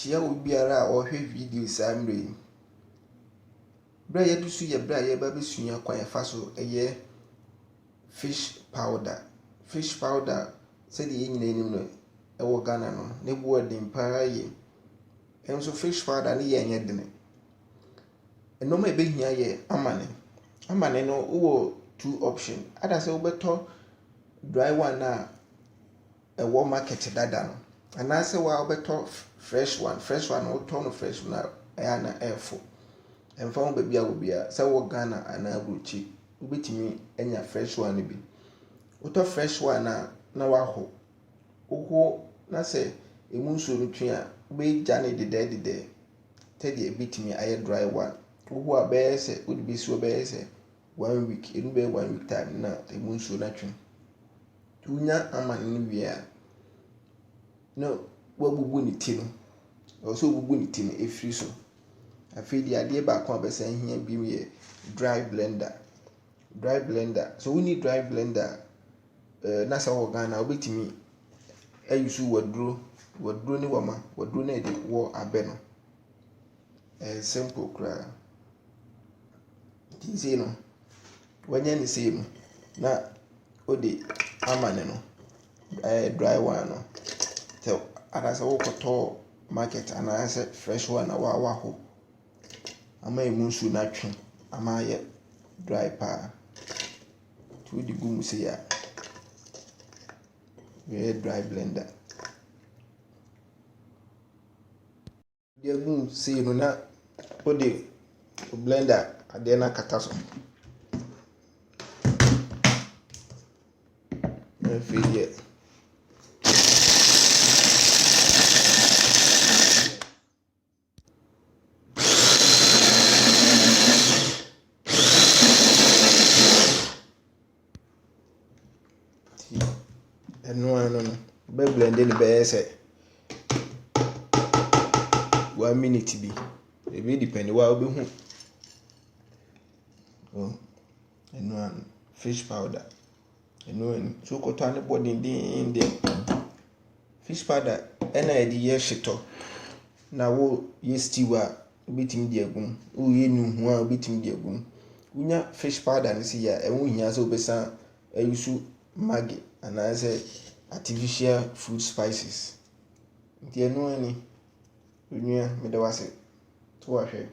chia obiara a ohwe video samre bra ye dusu ye bra ye ba besua kwan fa so eye fish powder said ye nyina enim no e wo Ghana no ne bo den pa ye enso fish powder ne ye nya dene eno ma be hia ye amane no wo two option ada se wo beto dry one na e wo market dada no ana se wa beto fresh one wo turn fresh na na efo emfa wo bia wo bia se wo Ghana ana abrochi wo betimi enya fresh one bi wo to fresh one na wa ho na se emu nso no twe a we jane de tedi e betimi aye dry one wo a be se wo bi so be se 1 week enu be 1 week time na emu nso na twe tunya amane ni bia no wabubu ni ti no also bubu ni ti no efiri so afedi ade ba ko abesa hia bi me dry blender so we need dry blender na sa wo Ghana obetimi ayusu waduro ni wama waduro na de wo abe no simple kra tizi no wanya ni same na odi amane no dry one no so adasa wo koto market ana say fresh one na wa ho ama emunsu na twen ama ye dry pa to di gumu se ya we dry blender dia gum se no na odi blender ade na kata so na feel no be blend ni be say 1 minute bi e be depend wa obi hu fish powder so koto an body din fish powder ena e di ye Shito na wo ye stew a obitim di agum wo ye nuhu a obitim di agum unya fish powder ni si ya e wo hia so obesa ayusu maggi ana say artificial food spices nti eno ani unya me da wase to ahwe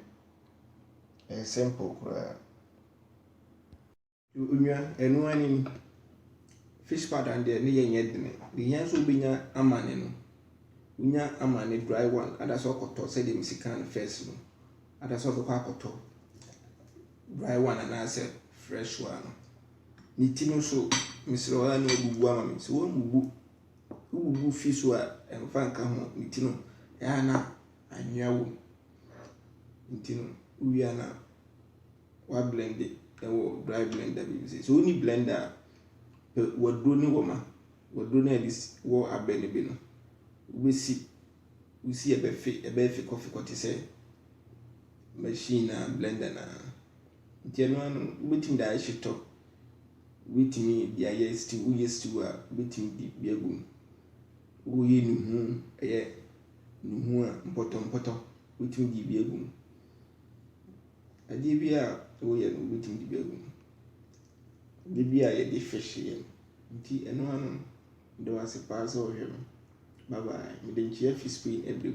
simple kura unya eno ani fish powder and ne yenye dene the yan so benya amane no unya amane dry one ada so koto say dem sikan first no ada so ko akoto dry one and I say fresh one ni tinu so misro wa no bubu amame so wo bubu fish wa emfa nka ho ni tinu ya na anyawo ni tinu uya na wa blend it wo dry blender bi say so ni blender waduro ni woma waduro na dis wo abene bi no usi ebefi coffee kote say machine na blender na ntieno anu wetin da Shito witimi dia yes stew a wetin di biagum wo ye nuhu nuhu a mpoto wetin di biagum adi bia wo ye wetin di biagum bibia ye di fish ye nti eno anu do wase pa so hwe bye bye me den chia fish spin every